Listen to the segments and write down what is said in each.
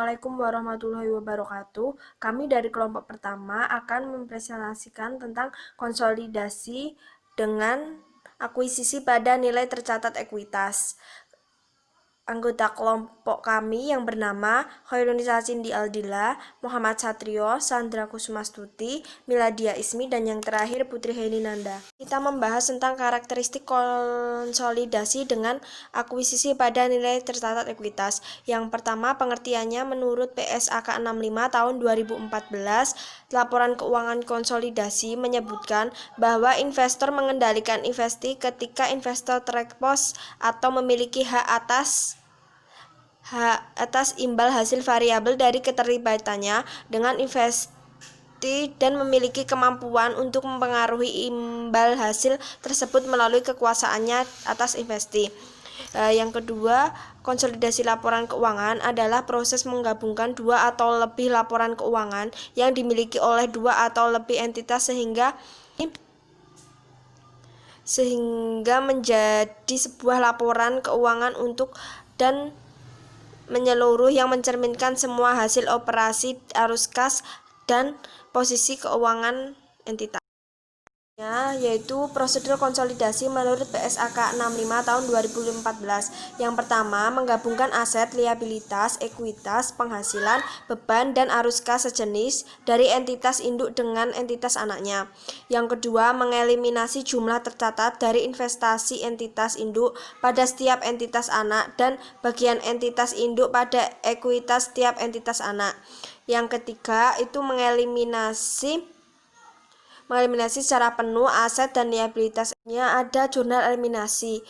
Assalamualaikum warahmatullahi wabarakatuh. Kami dari kelompok pertama akan mempresentasikan tentang konsolidasi dengan akuisisi pada nilai tercatat ekuitas. Anggota kelompok kami yang bernama Khairunisa Cindy Aldila, Muhammad Satrio, Sandra Kusmastuti, Miladia Ismi, dan yang terakhir Putri Heni Nanda. Kita membahas tentang karakteristik konsolidasi dengan akuisisi pada nilai tercatat ekuitas. Yang pertama, pengertiannya menurut PSAK 65 tahun 2014, laporan keuangan konsolidasi menyebutkan bahwa investor mengendalikan investasi ketika investor terekspos atau memiliki hak atas imbal hasil variabel dari keterlibatannya dengan investasi dan memiliki kemampuan untuk mempengaruhi imbal hasil tersebut melalui kekuasaannya atas investasi. Yang kedua, konsolidasi laporan keuangan adalah proses menggabungkan dua atau lebih laporan keuangan yang dimiliki oleh dua atau lebih entitas sehingga menjadi sebuah laporan keuangan dan menyeluruh yang mencerminkan semua hasil operasi, arus kas, dan posisi keuangan entitas, yaitu prosedur konsolidasi menurut PSAK 65 tahun 2014. Yang pertama, menggabungkan aset, liabilitas, ekuitas, penghasilan, beban, dan arus kas sejenis dari entitas induk dengan entitas anaknya. Yang kedua, mengeliminasi jumlah tercatat dari investasi entitas induk pada setiap entitas anak dan bagian entitas induk pada ekuitas setiap entitas anak. Yang ketiga, itu mengeliminasi secara penuh aset dan liabilitasnya. Ada jurnal eliminasi.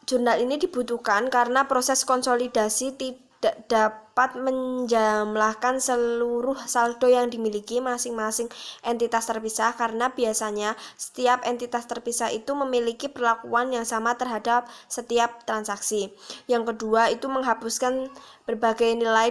Jurnal ini dibutuhkan karena proses konsolidasi tidak dapat menjumlahkan seluruh saldo yang dimiliki masing-masing entitas terpisah, karena biasanya setiap entitas terpisah itu memiliki perlakuan yang sama terhadap setiap transaksi. Yang kedua, itu menghapuskan berbagai nilai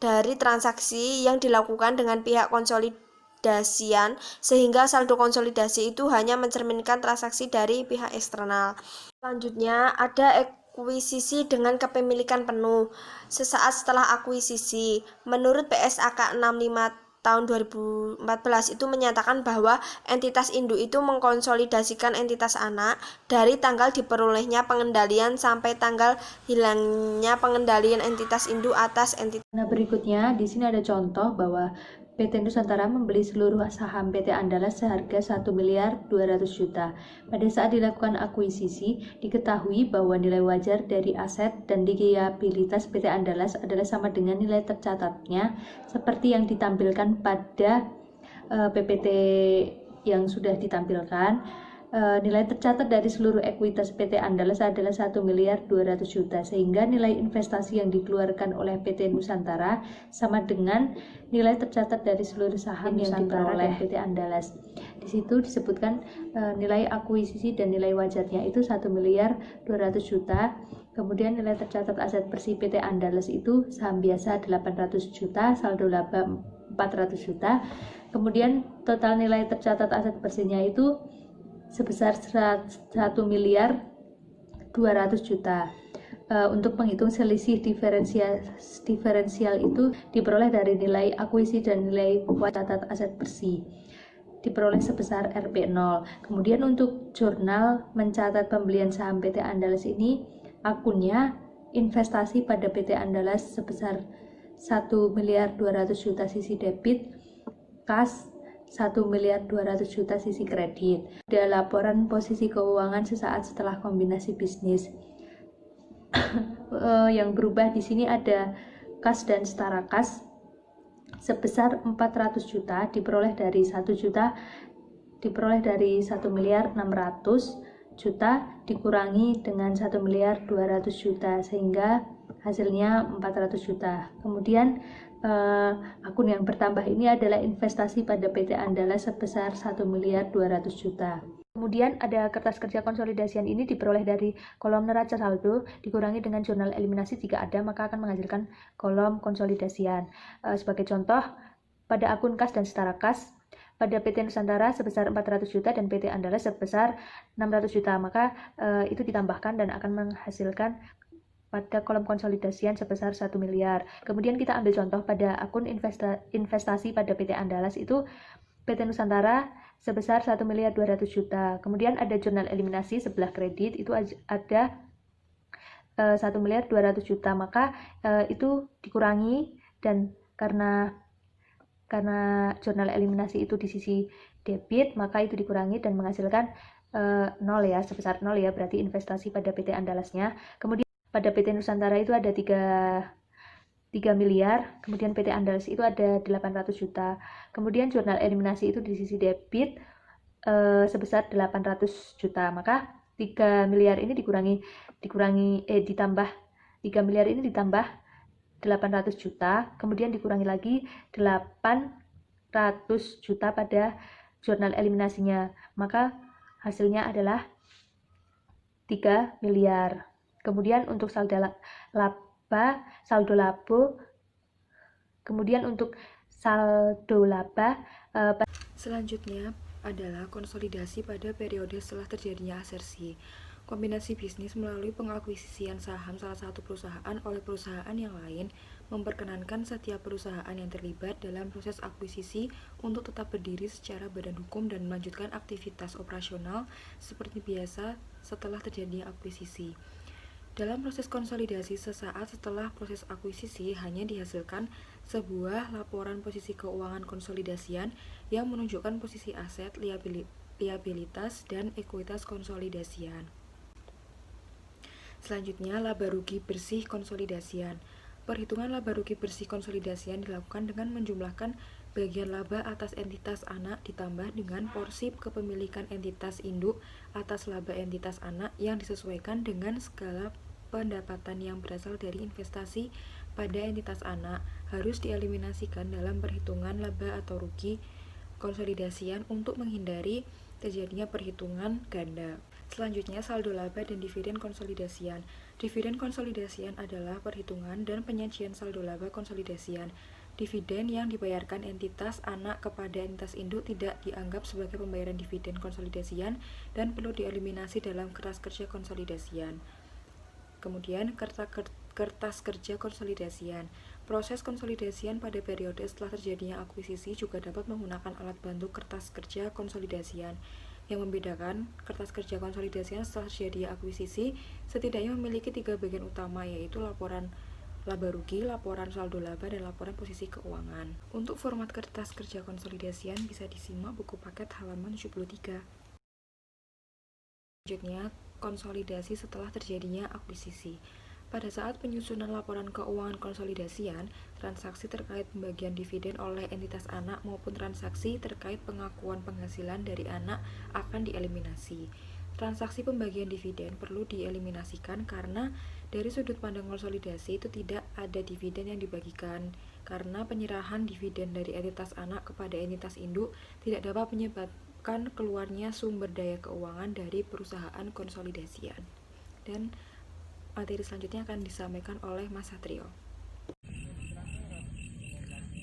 dari transaksi yang dilakukan dengan pihak konsolidasian, sehingga saldo konsolidasi itu hanya mencerminkan transaksi dari pihak eksternal. Selanjutnya, ada akuisisi dengan kepemilikan penuh. Sesaat setelah akuisisi, menurut PSAK 65 tahun 2014 itu menyatakan bahwa entitas induk itu mengkonsolidasikan entitas anak dari tanggal diperolehnya pengendalian sampai tanggal hilangnya pengendalian entitas induk atas entitas. Nah, berikutnya di sini ada contoh bahwa PT Nusantara membeli seluruh saham PT Andalas seharga 1.200.000.000 juta. Pada saat dilakukan akuisisi, diketahui bahwa nilai wajar dari aset dan liabilitas PT Andalas adalah sama dengan nilai tercatatnya seperti yang ditampilkan pada PPT yang sudah ditampilkan. Nilai tercatat dari seluruh ekuitas PT Andalas adalah 1.200.000.000 sehingga nilai investasi yang dikeluarkan oleh PT Nusantara sama dengan nilai tercatat dari seluruh saham yang diperoleh PT Andalas. Di situ disebutkan nilai akuisisi dan nilai wajarnya itu 1.200.000.000. Kemudian nilai tercatat aset bersih PT Andalas itu saham biasa 800 juta, saldo laba 400 juta. Kemudian total nilai tercatat aset bersihnya itu sebesar 1.200.000.000. Untuk menghitung selisih diferensial itu diperoleh dari nilai akuisisi dan nilai tercatat aset bersih, diperoleh sebesar Rp0. Kemudian untuk jurnal mencatat pembelian saham PT Andalas ini, akunnya investasi pada PT Andalas sebesar 1.200.000.000 sisi debit, kas 1.200.000.000 sisi kredit. Ada laporan posisi keuangan sesaat setelah kombinasi bisnis. Yang berubah di sini ada kas dan setara kas sebesar 400 juta diperoleh dari 1 juta diperoleh dari 1.600.000.000 juta dikurangi dengan 1.200.000.000 juta sehingga hasilnya 400 juta. Kemudian akun yang bertambah ini adalah investasi pada PT Andalas sebesar 1.200.000.000 juta. Kemudian ada kertas kerja konsolidasian ini diperoleh dari kolom neraca saldo dikurangi dengan jurnal eliminasi jika ada, maka akan menghasilkan kolom konsolidasian. Sebagai contoh, pada akun kas dan setara kas pada PT Nusantara sebesar 400 juta dan PT Andalas sebesar 600 juta, maka itu ditambahkan dan akan menghasilkan pada kolom konsolidasian sebesar 1 miliar. Kemudian kita ambil contoh pada akun investasi pada PT Andalas itu PT Nusantara sebesar 1.200.000.000. Kemudian ada jurnal eliminasi sebelah kredit itu ada 1.200.000.000, maka itu dikurangi, dan karena jurnal eliminasi itu di sisi debit, maka itu dikurangi dan menghasilkan 0 ya, sebesar 0 ya, berarti investasi pada PT Andalasnya. Kemudian pada PT Nusantara itu ada 3 miliar, kemudian PT Andalas itu ada 800.000.000. Kemudian jurnal eliminasi itu di sisi debit sebesar 800.000.000, maka 3 miliar ini ditambah 3 miliar ini ditambah 800.000.000, kemudian dikurangi lagi 800.000.000 pada jurnal eliminasinya, maka hasilnya adalah 3 miliar. Kemudian untuk saldo laba, kemudian untuk saldo laba selanjutnya adalah konsolidasi pada periode setelah terjadinya asersi. Kombinasi bisnis melalui pengakuisisian saham salah satu perusahaan oleh perusahaan yang lain memperkenankan setiap perusahaan yang terlibat dalam proses akuisisi untuk tetap berdiri secara badan hukum dan melanjutkan aktivitas operasional seperti biasa setelah terjadinya akuisisi. Dalam proses konsolidasi sesaat setelah proses akuisisi hanya dihasilkan sebuah laporan posisi keuangan konsolidasian yang menunjukkan posisi aset, liabilitas, dan ekuitas konsolidasian. Selanjutnya, laba rugi bersih konsolidasian. Perhitungan laba rugi bersih konsolidasian dilakukan dengan menjumlahkan bagian laba atas entitas anak ditambah dengan porsi kepemilikan entitas induk atas laba entitas anak yang disesuaikan dengan skala pendapatan yang berasal dari investasi pada entitas anak harus dieliminasikan dalam perhitungan laba atau rugi konsolidasian untuk menghindari terjadinya perhitungan ganda. Selanjutnya, saldo laba dan dividen konsolidasian. Dividen konsolidasian adalah perhitungan dan penyajian saldo laba konsolidasian. Dividen yang dibayarkan entitas anak kepada entitas induk tidak dianggap sebagai pembayaran dividen konsolidasian dan perlu dieliminasi dalam kertas kerja konsolidasian. Kemudian, kertas kerja konsolidasian. Proses konsolidasian pada periode setelah terjadinya akuisisi juga dapat menggunakan alat bantu kertas kerja konsolidasian. Yang membedakan kertas kerja konsolidasian setelah terjadi akuisisi setidaknya memiliki 3 bagian utama, yaitu laporan laba rugi, laporan saldo laba, dan laporan posisi keuangan. Untuk format kertas kerja konsolidasian bisa disimak buku paket halaman 73. Selanjutnya, konsolidasi setelah terjadinya akuisisi. Pada saat penyusunan laporan keuangan konsolidasian, transaksi terkait pembagian dividen oleh entitas anak maupun transaksi terkait pengakuan penghasilan dari anak akan dieliminasi. Transaksi pembagian dividen perlu dieliminasikan karena dari sudut pandang konsolidasi itu tidak ada dividen yang dibagikan, karena penyerahan dividen dari entitas anak kepada entitas induk tidak dapat menyebabkan keluarnya sumber daya keuangan dari perusahaan konsolidasian. Dan materi selanjutnya akan disampaikan oleh Mas Satrio.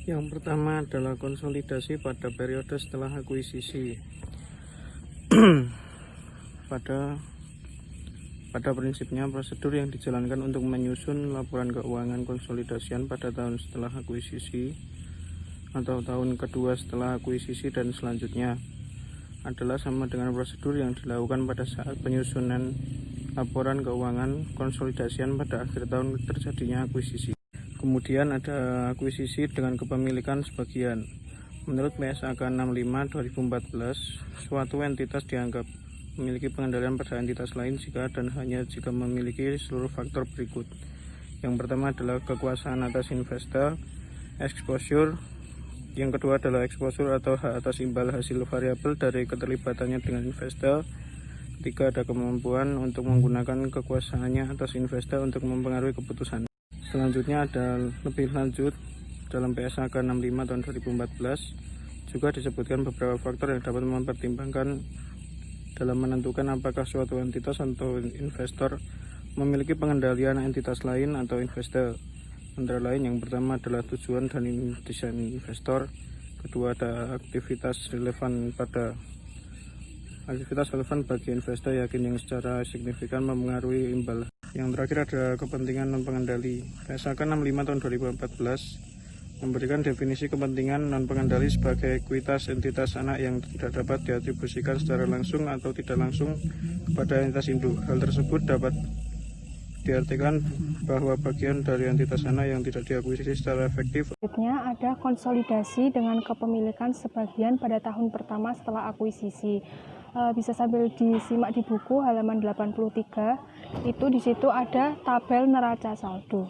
Yang pertama adalah konsolidasi pada periode setelah akuisisi. Pada prinsipnya, prosedur yang dijalankan untuk menyusun laporan keuangan konsolidasian pada tahun setelah akuisisi atau tahun kedua setelah akuisisi dan selanjutnya adalah sama dengan prosedur yang dilakukan pada saat penyusunan laporan keuangan konsolidasian pada akhir tahun terjadinya akuisisi. Kemudian ada akuisisi dengan kepemilikan sebagian. Menurut PSAK 65/2014, suatu entitas dianggap memiliki pengendalian pada entitas lain jika dan hanya jika memiliki seluruh faktor berikut. Yang pertama adalah kekuasaan atas investor, exposure. Yang kedua adalah exposure atau hak atas imbal hasil variabel dari keterlibatannya dengan investor. Ketiga, ada kemampuan untuk menggunakan kekuasaannya atas investor untuk mempengaruhi keputusan. Selanjutnya ada lebih lanjut dalam PSAK 65 tahun 2014 juga disebutkan beberapa faktor yang dapat mempertimbangkan dalam menentukan apakah suatu entitas atau investor memiliki pengendalian entitas lain atau investor. Antara lain yang pertama adalah tujuan dan desain investor, kedua ada aktivitas relevan bagi investor yakin yang secara signifikan mempengaruhi imbal Yang terakhir ada kepentingan non-pengendali. PSAK 65 tahun 2014 memberikan definisi kepentingan non-pengendali sebagai ekuitas entitas anak yang tidak dapat diatribusikan secara langsung atau tidak langsung kepada entitas induk. Hal tersebut dapat diartikan bahwa bagian dari entitas anak yang tidak diakuisisi secara efektif. Selanjutnya ada konsolidasi dengan kepemilikan sebagian pada tahun pertama setelah akuisisi. Bisa sambil disimak di buku halaman 83. Itu di situ ada tabel neraca saldo.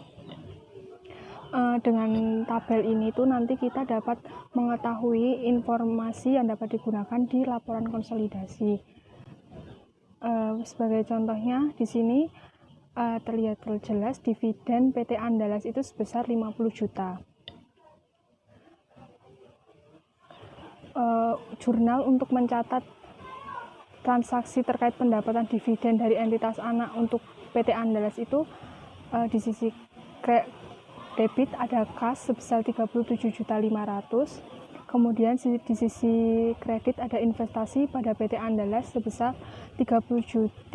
Dengan tabel ini tuh nanti kita dapat mengetahui informasi yang dapat digunakan di laporan konsolidasi. Sebagai contohnya di sini terlihat jelas dividen PT Andalas itu sebesar 50 juta. Jurnal untuk mencatat transaksi terkait pendapatan dividen dari entitas anak untuk PT Andalas itu di sisi debit ada kas sebesar 37.500.000, kemudian di sisi kredit ada investasi pada PT Andalas sebesar 37.500.000.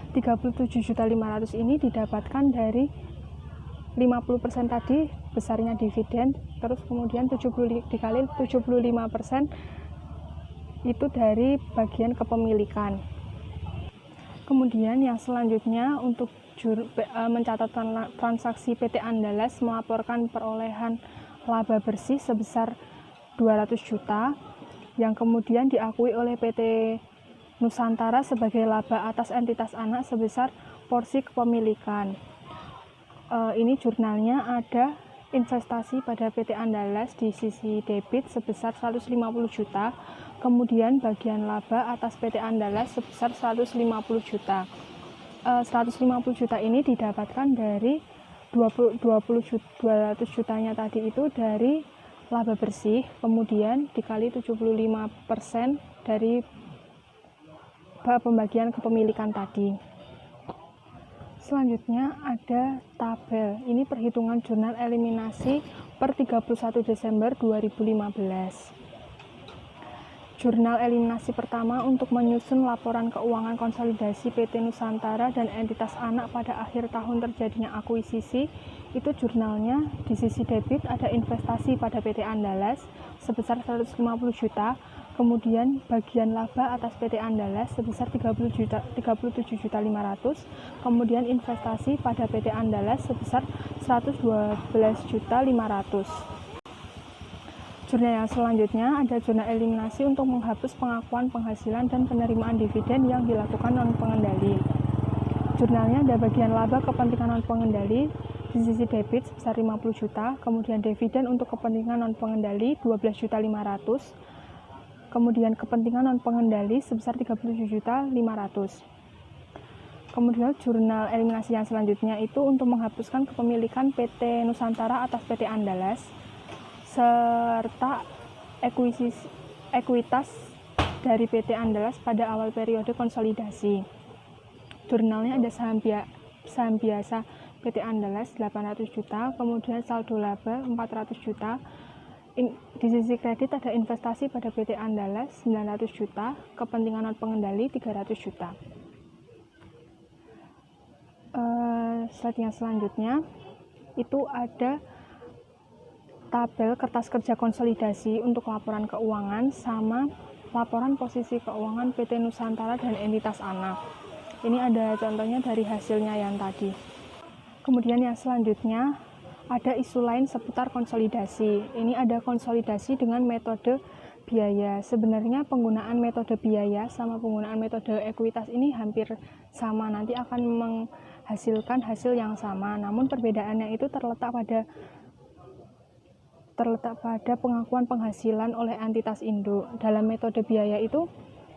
37.500.000 ini didapatkan dari 50% tadi besarnya dividen, terus kemudian 70 dikali 75% itu dari bagian kepemilikan. Kemudian yang selanjutnya untuk mencatat transaksi PT Andalas melaporkan perolehan laba bersih sebesar 200 juta yang kemudian diakui oleh PT Nusantara sebagai laba atas entitas anak sebesar porsi kepemilikan. Ini jurnalnya ada investasi pada PT Andalas di sisi debit sebesar 150 juta, kemudian bagian laba atas PT Andalas sebesar 150 juta. 150 juta ini didapatkan dari 200 jutanya tadi itu dari laba bersih, kemudian dikali 75% dari pembagian kepemilikan tadi. Selanjutnya ada tabel. Ini perhitungan jurnal eliminasi per 31 Desember 2015. Jurnal eliminasi pertama untuk menyusun laporan keuangan konsolidasi PT Nusantara dan entitas anak pada akhir tahun terjadinya akuisisi. Itu jurnalnya di sisi debit ada investasi pada PT Andalas sebesar 150 juta, kemudian bagian laba atas PT Andalas sebesar 37.500, kemudian investasi pada PT Andalas sebesar 112.500. Jurnal yang selanjutnya ada jurnal eliminasi untuk menghapus pengakuan penghasilan dan penerimaan dividen yang dilakukan non-pengendali. Jurnalnya ada bagian laba kepentingan non-pengendali di sisi debit sebesar 50 juta, kemudian dividen untuk kepentingan non-pengendali 12.500, kemudian kepentingan non-pengendali sebesar 37.500. Kemudian jurnal eliminasi yang selanjutnya itu untuk menghapuskan kepemilikan PT Nusantara atas PT Andalas serta ekuitas dari PT Andalas pada awal periode konsolidasi. Jurnalnya ada saham biasa PT Andalas 800 juta, kemudian saldo laba 400 juta. Di sisi kredit ada investasi pada PT Andalas 900 juta, kepentingan non-pengendali 300 juta. Slide yang selanjutnya itu ada tabel kertas kerja konsolidasi untuk laporan keuangan sama laporan posisi keuangan PT Nusantara dan entitas anak. Ini ada contohnya dari hasilnya yang tadi. Kemudian yang selanjutnya ada isu lain seputar konsolidasi. Ini ada konsolidasi dengan metode biaya. Sebenarnya penggunaan metode biaya sama penggunaan metode ekuitas ini hampir sama, nanti akan menghasilkan hasil yang sama. Namun perbedaannya itu terletak pada pengakuan penghasilan oleh entitas induk. Dalam metode biaya itu,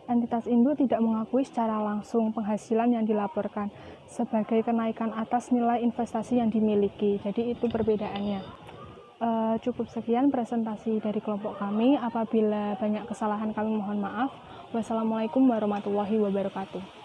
entitas induk tidak mengakui secara langsung penghasilan yang dilaporkan sebagai kenaikan atas nilai investasi yang dimiliki. Jadi itu perbedaannya. Cukup sekian presentasi dari kelompok kami. Apabila banyak kesalahan kami mohon maaf. Wassalamualaikum warahmatullahi wabarakatuh.